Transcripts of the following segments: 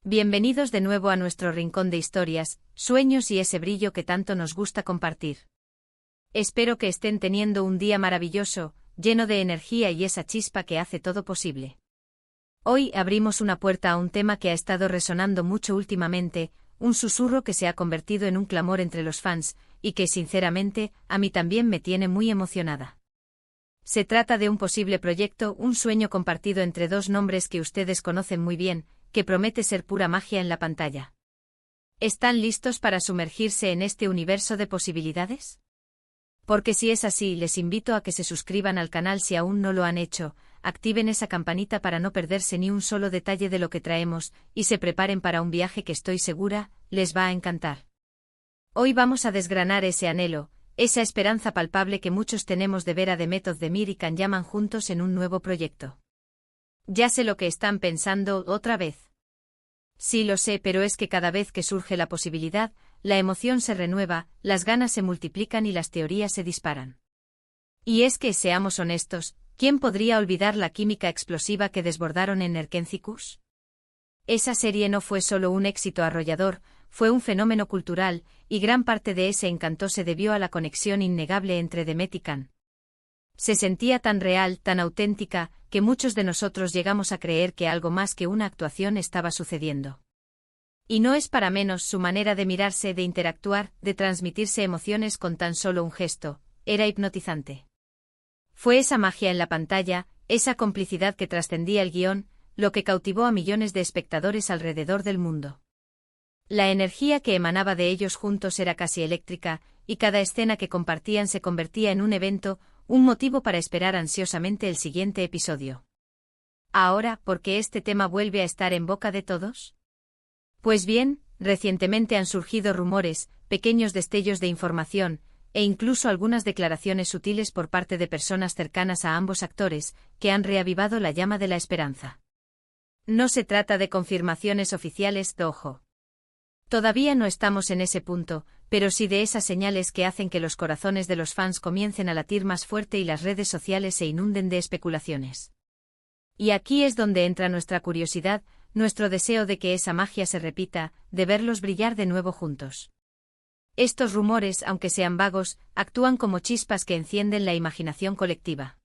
Bienvenidos de nuevo a nuestro rincón de historias, sueños y ese brillo que tanto nos gusta compartir. Espero que estén teniendo un día maravilloso, lleno de energía y esa chispa que hace todo posible. Hoy abrimos una puerta a un tema que ha estado resonando mucho últimamente, un susurro que se ha convertido en un clamor entre los fans, y que sinceramente, a mí también me tiene muy emocionada. Se trata de un posible proyecto, un sueño compartido entre dos nombres que ustedes conocen muy bien, que promete ser pura magia en la pantalla. ¿Están listos para sumergirse en este universo de posibilidades? Porque si es así, les invito a que se suscriban al canal si aún no lo han hecho, activen esa campanita para no perderse ni un solo detalle de lo que traemos, y se preparen para un viaje que estoy segura, les va a encantar. Hoy vamos a desgranar ese anhelo, esa esperanza palpable que muchos tenemos de ver a The Method de Mir y Can juntos en un nuevo proyecto. Ya sé lo que están pensando, otra vez. Sí lo sé, pero es que cada vez que surge la posibilidad, la emoción se renueva, las ganas se multiplican y las teorías se disparan. Y es que, seamos honestos, ¿quién podría olvidar la química explosiva que desbordaron en Erkencicus? Esa serie no fue solo un éxito arrollador, fue un fenómeno cultural, y gran parte de ese encanto se debió a la conexión innegable entre Demet y Can. Se sentía tan real, tan auténtica, que muchos de nosotros llegamos a creer que algo más que una actuación estaba sucediendo. Y no es para menos su manera de mirarse, de interactuar, de transmitirse emociones con tan solo un gesto, era hipnotizante. Fue esa magia en la pantalla, esa complicidad que trascendía el guión, lo que cautivó a millones de espectadores alrededor del mundo. La energía que emanaba de ellos juntos era casi eléctrica, y cada escena que compartían se convertía en un evento, un motivo para esperar ansiosamente el siguiente episodio. Ahora, ¿por qué este tema vuelve a estar en boca de todos? Pues bien, recientemente han surgido rumores, pequeños destellos de información, e incluso algunas declaraciones sutiles por parte de personas cercanas a ambos actores, que han reavivado la llama de la esperanza. No se trata de confirmaciones oficiales, ojo. Todavía no estamos en ese punto, pero sí de esas señales que hacen que los corazones de los fans comiencen a latir más fuerte y las redes sociales se inunden de especulaciones. Y aquí es donde entra nuestra curiosidad, nuestro deseo de que esa magia se repita, de verlos brillar de nuevo juntos. Estos rumores, aunque sean vagos, actúan como chispas que encienden la imaginación colectiva.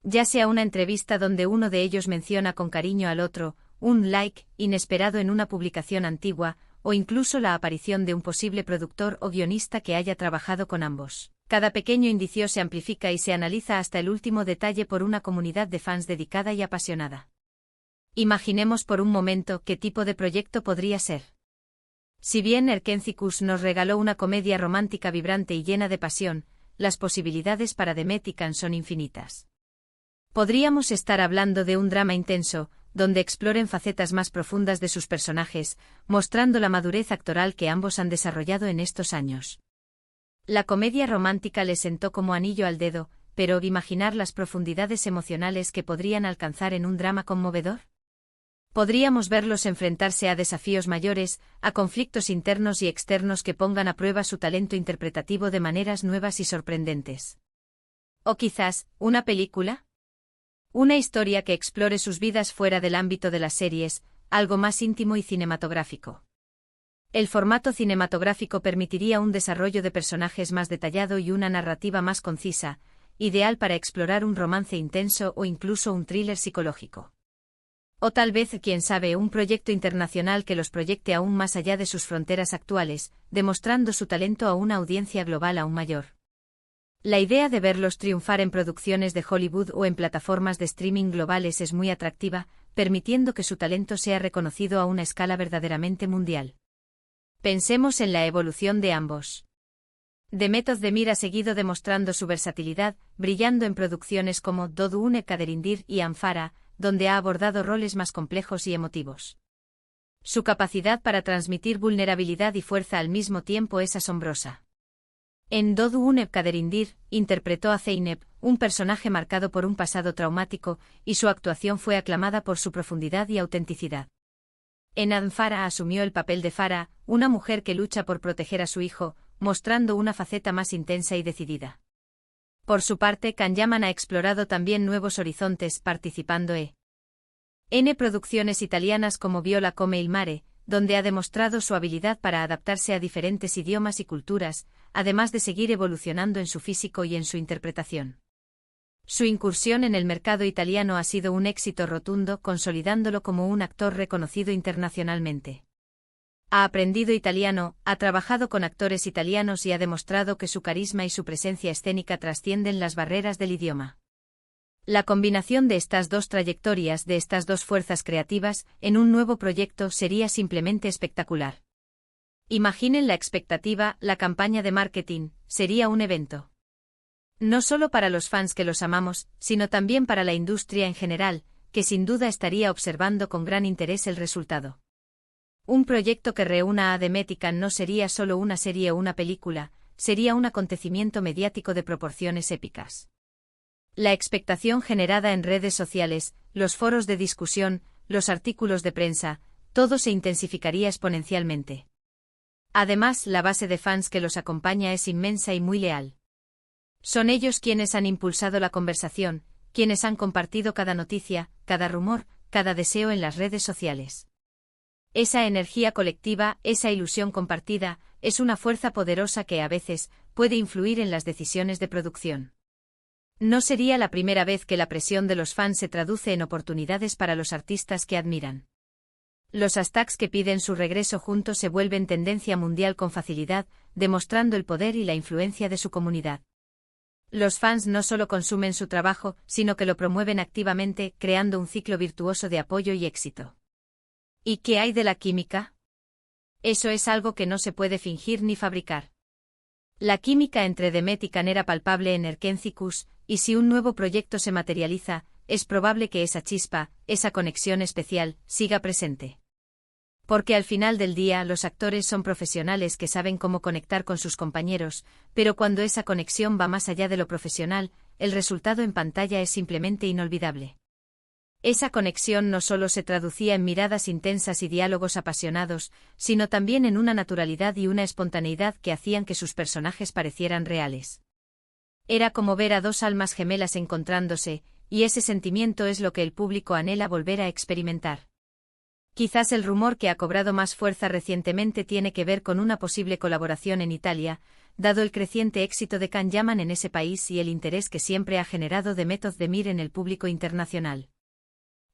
Ya sea una entrevista donde uno de ellos menciona con cariño al otro, un like inesperado en una publicación antigua, o incluso la aparición de un posible productor o guionista que haya trabajado con ambos. Cada pequeño indicio se amplifica y se analiza hasta el último detalle por una comunidad de fans dedicada y apasionada. Imaginemos por un momento qué tipo de proyecto podría ser. Si bien Erkencicus nos regaló una comedia romántica vibrante y llena de pasión, las posibilidades para Demet y Can son infinitas. Podríamos estar hablando de un drama intenso, donde exploren facetas más profundas de sus personajes, mostrando la madurez actoral que ambos han desarrollado en estos años. La comedia romántica les sentó como anillo al dedo, pero ¿imaginar las profundidades emocionales que podrían alcanzar en un drama conmovedor? Podríamos verlos enfrentarse a desafíos mayores, a conflictos internos y externos que pongan a prueba su talento interpretativo de maneras nuevas y sorprendentes. ¿O quizás, una película? Una historia que explore sus vidas fuera del ámbito de las series, algo más íntimo y cinematográfico. El formato cinematográfico permitiría un desarrollo de personajes más detallado y una narrativa más concisa, ideal para explorar un romance intenso o incluso un thriller psicológico. O tal vez, quién sabe, un proyecto internacional que los proyecte aún más allá de sus fronteras actuales, demostrando su talento a una audiencia global aún mayor. La idea de verlos triunfar en producciones de Hollywood o en plataformas de streaming globales es muy atractiva, permitiendo que su talento sea reconocido a una escala verdaderamente mundial. Pensemos en la evolución de ambos. The Method de Mir ha seguido demostrando su versatilidad, brillando en producciones como Dodune Kaderindir y Amphara, donde ha abordado roles más complejos y emotivos. Su capacidad para transmitir vulnerabilidad y fuerza al mismo tiempo es asombrosa. En Dodune Kaderindir, interpretó a Zeynep, un personaje marcado por un pasado traumático, y su actuación fue aclamada por su profundidad y autenticidad. En Amphara asumió el papel de Farah, una mujer que lucha por proteger a su hijo, mostrando una faceta más intensa y decidida. Por su parte, Can ha explorado también nuevos horizontes participando en N producciones italianas como Viola come il mare, donde ha demostrado su habilidad para adaptarse a diferentes idiomas y culturas, además de seguir evolucionando en su físico y en su interpretación. Su incursión en el mercado italiano ha sido un éxito rotundo, consolidándolo como un actor reconocido internacionalmente. Ha aprendido italiano, ha trabajado con actores italianos y ha demostrado que su carisma y su presencia escénica trascienden las barreras del idioma. La combinación de estas dos trayectorias, de estas dos fuerzas creativas, en un nuevo proyecto sería simplemente espectacular. Imaginen la expectativa, la campaña de marketing, sería un evento. No solo para los fans que los amamos, sino también para la industria en general, que sin duda estaría observando con gran interés el resultado. Un proyecto que reúna a Demet y Can no sería solo una serie o una película, sería un acontecimiento mediático de proporciones épicas. La expectación generada en redes sociales, los foros de discusión, los artículos de prensa, todo se intensificaría exponencialmente. Además, la base de fans que los acompaña es inmensa y muy leal. Son ellos quienes han impulsado la conversación, quienes han compartido cada noticia, cada rumor, cada deseo en las redes sociales. Esa energía colectiva, esa ilusión compartida, es una fuerza poderosa que a veces puede influir en las decisiones de producción. No sería la primera vez que la presión de los fans se traduce en oportunidades para los artistas que admiran. Los hashtags que piden su regreso juntos se vuelven tendencia mundial con facilidad, demostrando el poder y la influencia de su comunidad. Los fans no solo consumen su trabajo, sino que lo promueven activamente, creando un ciclo virtuoso de apoyo y éxito. ¿Y qué hay de la química? Eso es algo que no se puede fingir ni fabricar. La química entre Demet y Can era palpable en Erkencicus, y si un nuevo proyecto se materializa, es probable que esa chispa, esa conexión especial, siga presente. Porque al final del día los actores son profesionales que saben cómo conectar con sus compañeros, pero cuando esa conexión va más allá de lo profesional, el resultado en pantalla es simplemente inolvidable. Esa conexión no solo se traducía en miradas intensas y diálogos apasionados, sino también en una naturalidad y una espontaneidad que hacían que sus personajes parecieran reales. Era como ver a dos almas gemelas encontrándose, y ese sentimiento es lo que el público anhela volver a experimentar. Quizás el rumor que ha cobrado más fuerza recientemente tiene que ver con una posible colaboración en Italia, dado el creciente éxito de Can Yaman en ese país y el interés que siempre ha generado Demet Özdemir en el público internacional.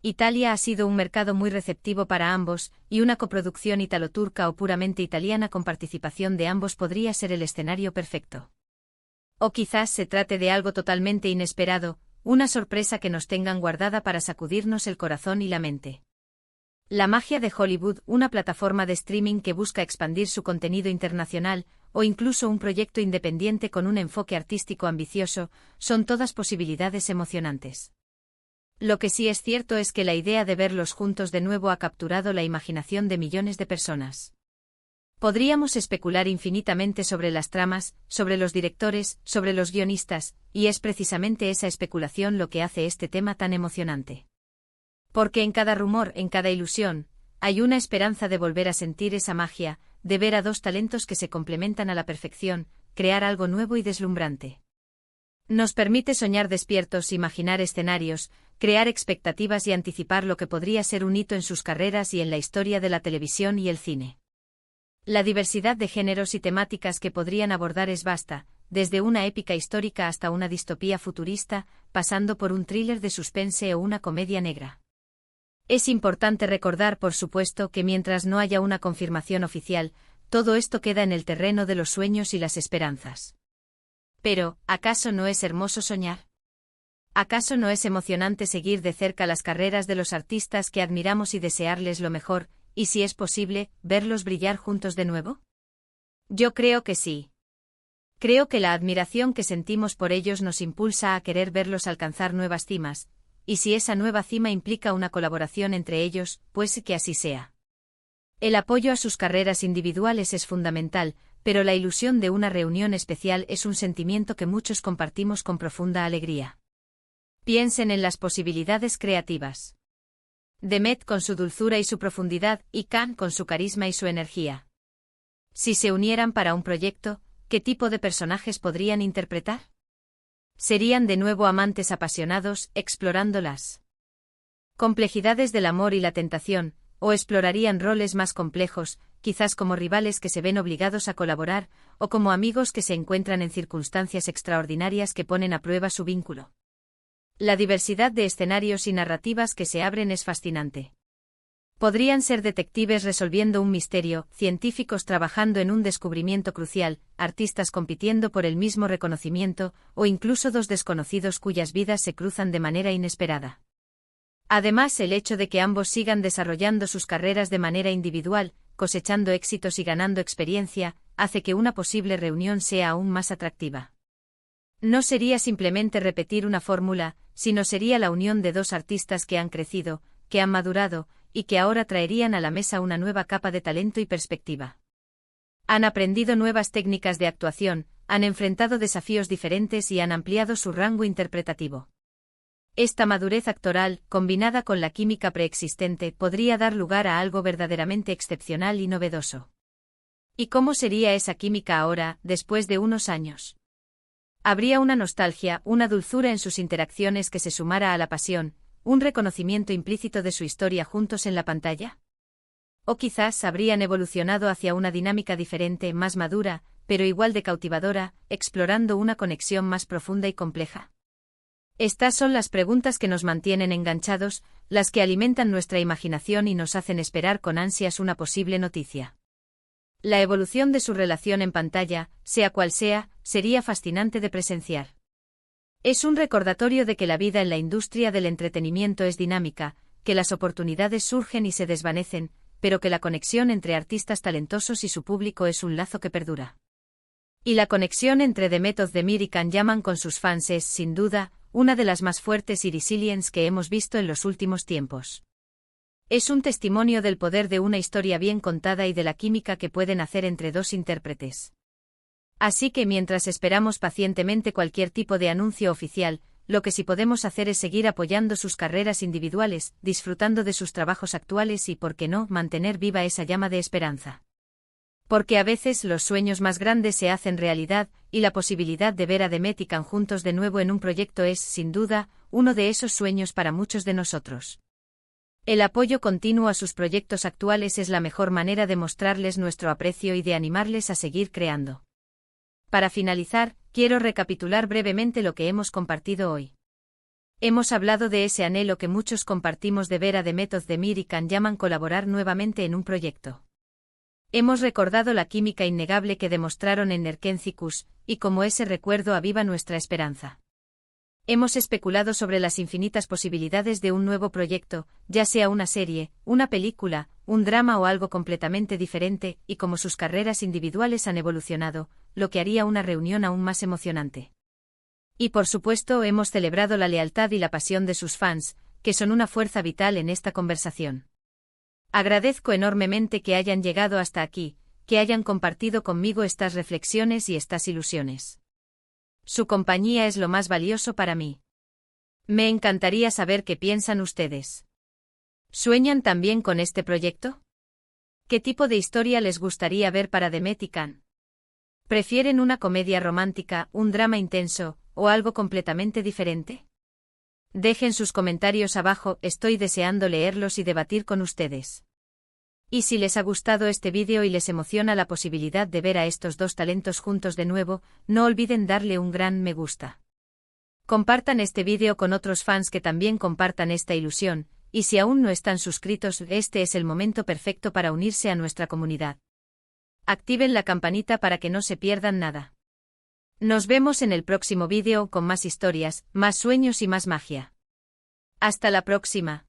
Italia ha sido un mercado muy receptivo para ambos, y una coproducción italo-turca o puramente italiana con participación de ambos podría ser el escenario perfecto. O quizás se trate de algo totalmente inesperado, una sorpresa que nos tengan guardada para sacudirnos el corazón y la mente. La magia de Hollywood, una plataforma de streaming que busca expandir su contenido internacional, o incluso un proyecto independiente con un enfoque artístico ambicioso, son todas posibilidades emocionantes. Lo que sí es cierto es que la idea de verlos juntos de nuevo ha capturado la imaginación de millones de personas. Podríamos especular infinitamente sobre las tramas, sobre los directores, sobre los guionistas, y es precisamente esa especulación lo que hace este tema tan emocionante. Porque en cada rumor, en cada ilusión, hay una esperanza de volver a sentir esa magia, de ver a dos talentos que se complementan a la perfección, crear algo nuevo y deslumbrante. Nos permite soñar despiertos, imaginar escenarios, crear expectativas y anticipar lo que podría ser un hito en sus carreras y en la historia de la televisión y el cine. La diversidad de géneros y temáticas que podrían abordar es vasta, desde una épica histórica hasta una distopía futurista, pasando por un thriller de suspense o una comedia negra. Es importante recordar, por supuesto, que mientras no haya una confirmación oficial, todo esto queda en el terreno de los sueños y las esperanzas. Pero, ¿acaso no es hermoso soñar? ¿Acaso no es emocionante seguir de cerca las carreras de los artistas que admiramos y desearles lo mejor, y si es posible, verlos brillar juntos de nuevo? Yo creo que sí. Creo que la admiración que sentimos por ellos nos impulsa a querer verlos alcanzar nuevas cimas, y si esa nueva cima implica una colaboración entre ellos, pues que así sea. El apoyo a sus carreras individuales es fundamental, pero la ilusión de una reunión especial es un sentimiento que muchos compartimos con profunda alegría. Piensen en las posibilidades creativas. Demet con su dulzura y su profundidad, y Can con su carisma y su energía. Si se unieran para un proyecto, ¿qué tipo de personajes podrían interpretar? Serían de nuevo amantes apasionados, explorando las Complejidades del amor y la tentación, o explorarían roles más complejos, quizás como rivales que se ven obligados a colaborar, o como amigos que se encuentran en circunstancias extraordinarias que ponen a prueba su vínculo. La diversidad de escenarios y narrativas que se abren es fascinante. Podrían ser detectives resolviendo un misterio, científicos trabajando en un descubrimiento crucial, artistas compitiendo por el mismo reconocimiento, o incluso dos desconocidos cuyas vidas se cruzan de manera inesperada. Además, el hecho de que ambos sigan desarrollando sus carreras de manera individual, cosechando éxitos y ganando experiencia, hace que una posible reunión sea aún más atractiva. No sería simplemente repetir una fórmula, sino sería la unión de dos artistas que han crecido, que han madurado, y que ahora traerían a la mesa una nueva capa de talento y perspectiva. Han aprendido nuevas técnicas de actuación, han enfrentado desafíos diferentes y han ampliado su rango interpretativo. Esta madurez actoral, combinada con la química preexistente, podría dar lugar a algo verdaderamente excepcional y novedoso. ¿Y cómo sería esa química ahora, después de unos años? Habría una nostalgia, una dulzura en sus interacciones que se sumara a la pasión, un reconocimiento implícito de su historia juntos en la pantalla. O quizás habrían evolucionado hacia una dinámica diferente, más madura, pero igual de cautivadora, explorando una conexión más profunda y compleja. Estas son las preguntas que nos mantienen enganchados, las que alimentan nuestra imaginación y nos hacen esperar con ansias una posible noticia. La evolución de su relación en pantalla, sea cual sea, sería fascinante de presenciar. Es un recordatorio de que la vida en la industria del entretenimiento es dinámica, que las oportunidades surgen y se desvanecen, pero que la conexión entre artistas talentosos y su público es un lazo que perdura. Y la conexión entre The Method de Mir y Can Yaman con sus fans es, sin duda, una de las más fuertes y resilientes que hemos visto en los últimos tiempos. Es un testimonio del poder de una historia bien contada y de la química que pueden hacer entre dos intérpretes. Así que mientras esperamos pacientemente cualquier tipo de anuncio oficial, lo que sí podemos hacer es seguir apoyando sus carreras individuales, disfrutando de sus trabajos actuales y, por qué no, mantener viva esa llama de esperanza. Porque a veces los sueños más grandes se hacen realidad, y la posibilidad de ver a Demet y Can juntos de nuevo en un proyecto es, sin duda, uno de esos sueños para muchos de nosotros. El apoyo continuo a sus proyectos actuales es la mejor manera de mostrarles nuestro aprecio y de animarles a seguir creando. Para finalizar, quiero recapitular brevemente lo que hemos compartido hoy. Hemos hablado de ese anhelo que muchos compartimos de ver a The Method de Mir y Can Yaman colaborar nuevamente en un proyecto. Hemos recordado la química innegable que demostraron en Nerkencicus, y como ese recuerdo aviva nuestra esperanza. Hemos especulado sobre las infinitas posibilidades de un nuevo proyecto, ya sea una serie, una película, un drama o algo completamente diferente, y cómo sus carreras individuales han evolucionado, lo que haría una reunión aún más emocionante. Y por supuesto hemos celebrado la lealtad y la pasión de sus fans, que son una fuerza vital en esta conversación. Agradezco enormemente que hayan llegado hasta aquí, que hayan compartido conmigo estas reflexiones y estas ilusiones. Su compañía es lo más valioso para mí. Me encantaría saber qué piensan ustedes. ¿Sueñan también con este proyecto? ¿Qué tipo de historia les gustaría ver para Demet y Can? ¿Prefieren una comedia romántica, un drama intenso, o algo completamente diferente? Dejen sus comentarios abajo, estoy deseando leerlos y debatir con ustedes. Y si les ha gustado este vídeo y les emociona la posibilidad de ver a estos dos talentos juntos de nuevo, no olviden darle un gran me gusta. Compartan este vídeo con otros fans que también compartan esta ilusión, y si aún no están suscritos, este es el momento perfecto para unirse a nuestra comunidad. Activen la campanita para que no se pierdan nada. Nos vemos en el próximo vídeo con más historias, más sueños y más magia. Hasta la próxima.